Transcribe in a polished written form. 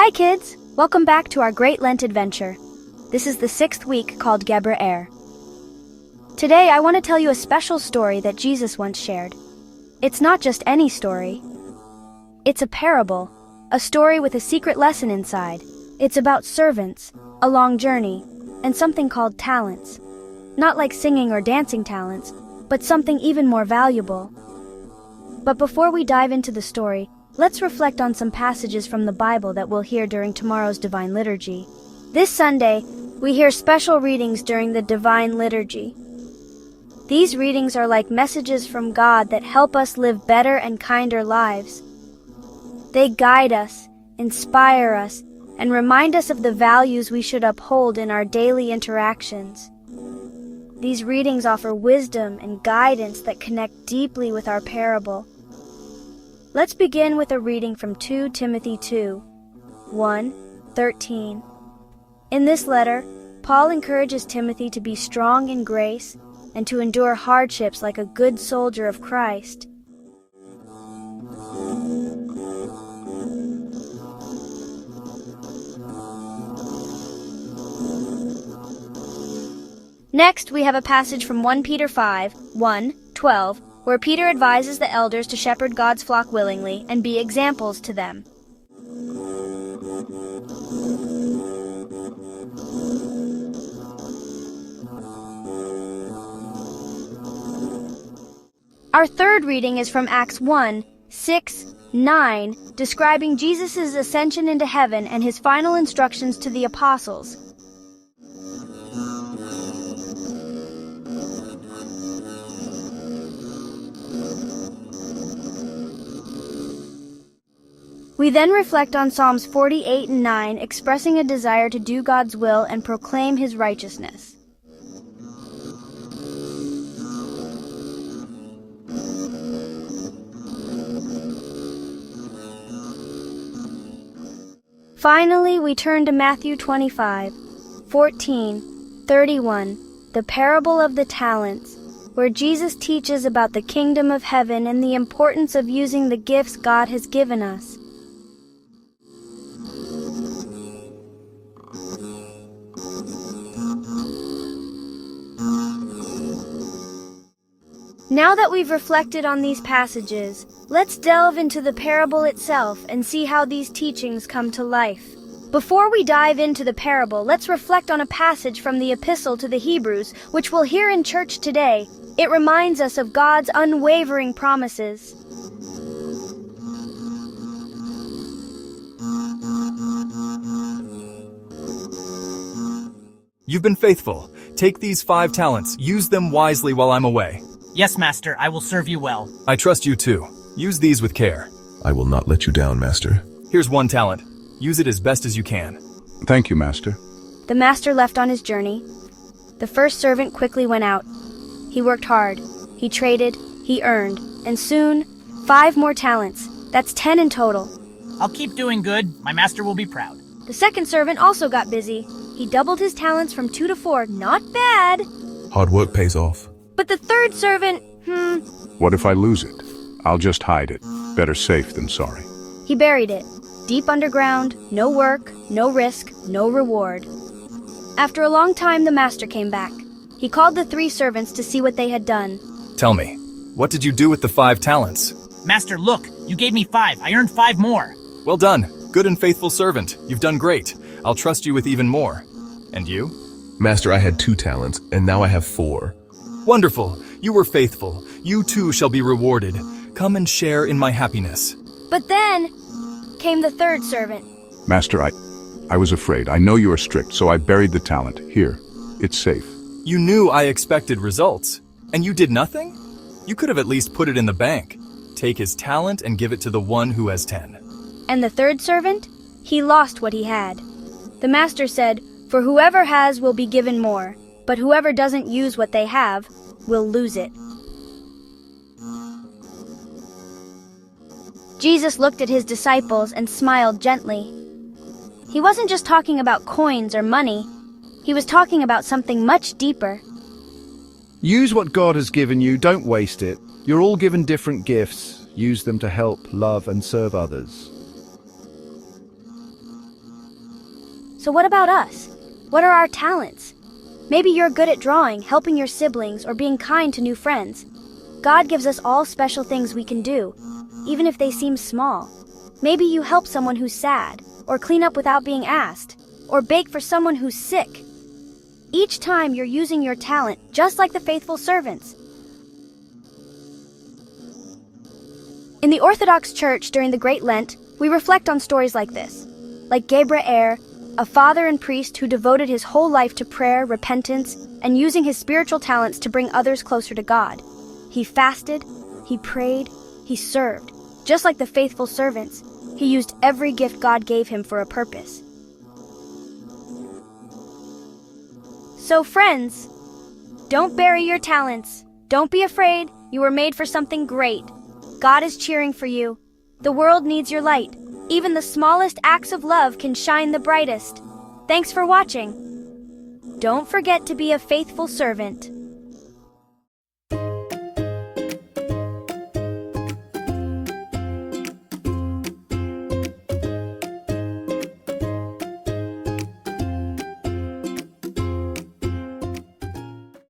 Hi kids! Welcome back to our Great Lent adventure. This is the 6th week called Geber. Today I want to tell you a special story that Jesus once shared. It's not just any story. It's a parable, a story with a secret lesson inside. It's about servants, a long journey, and something called talents. Not like singing or dancing talents, but something even more valuable. But before we dive into the story, let's reflect on some passages from the Bible that we'll hear during tomorrow's Divine Liturgy. This Sunday, we hear special readings during the Divine Liturgy. These readings are like messages from God that help us live better and kinder lives. They guide us, inspire us, and remind us of the values we should uphold in our daily interactions. These readings offer wisdom and guidance that connect deeply with our parable. Let's begin with a reading from 2 Timothy 2:1-13. In this letter, Paul encourages Timothy to be strong in grace and to endure hardships like a good soldier of Christ. Next, we have a passage from 1 Peter 5:1-12, where Peter advises the elders to shepherd God's flock willingly and be examples to them. Our third reading is from Acts 1:6-9, describing Jesus' ascension into heaven and his final instructions to the apostles. We then reflect on Psalms 48:9, expressing a desire to do God's will and proclaim his righteousness. Finally, we turn to Matthew 25:14-31, the parable of the talents, where Jesus teaches about the kingdom of heaven and the importance of using the gifts God has given us. Now that we've reflected on these passages, let's delve into the parable itself and see how these teachings come to life. Before we dive into the parable, let's reflect on a passage from the Epistle to the Hebrews, which we'll hear in church today. It reminds us of God's unwavering promises. You've been faithful. Take these 5 talents. Use them wisely while I'm away. Yes, Master, I will serve you well. I trust you too. Use these with care. I will not let you down, Master. Here's 1 talent. Use it as best as you can. Thank you, Master. The master left on his journey. The first servant quickly went out. He worked hard. He traded. He earned. And soon, 5 more talents. That's 10 in total. I'll keep doing good. My master will be proud. The second servant also got busy. He doubled his talents from 2 to 4. Not bad. Hard work pays off. But the third servant, What if I lose it? I'll just hide it. Better safe than sorry. he buried it. Deep underground, no work, no risk, no reward. After a long time, the master came back. He called the 3 servants to see what they had done. Tell me, what did you do with the 5 talents? Master, look, you gave me 5. I earned 5 more. Well done. Good and faithful servant. You've done great. I'll trust you with even more. And you? Master, I had 2 talents, and now I have 4. Wonderful. You were faithful. You too shall be rewarded. Come and share in my happiness. But then came the third servant. Master, I was afraid. I know you are strict, so I buried the talent. Here, it's safe. You knew I expected results, and you did nothing? You could have at least put it in the bank. Take his talent and give it to the one who has 10. And the third servant? He lost what he had. The master said, "For whoever has will be given more, but whoever doesn't use what they have will lose it." Jesus looked at his disciples and smiled gently. He wasn't just talking about coins or money. He was talking about something much deeper. Use what God has given you, don't waste it. You're all given different gifts. Use them to help, love, and serve others. So what about us? What are our talents? Maybe you're good at drawing, helping your siblings, or being kind to new friends. God gives us all special things we can do, even if they seem small. Maybe you help someone who's sad, or clean up without being asked, or bake for someone who's sick. Each time you're using your talent, just like the faithful servants. In the Orthodox Church during the Great Lent, we reflect on stories like this, like Gebre, a father and priest who devoted his whole life to prayer, repentance, and using his spiritual talents to bring others closer to God. He fasted, he prayed, he served. Just like the faithful servants, he used every gift God gave him for a purpose. So friends, don't bury your talents. Don't be afraid. You were made for something great. God is cheering for you. The world needs your light. Even the smallest acts of love can shine the brightest. Thanks for watching. Don't forget to be a faithful servant.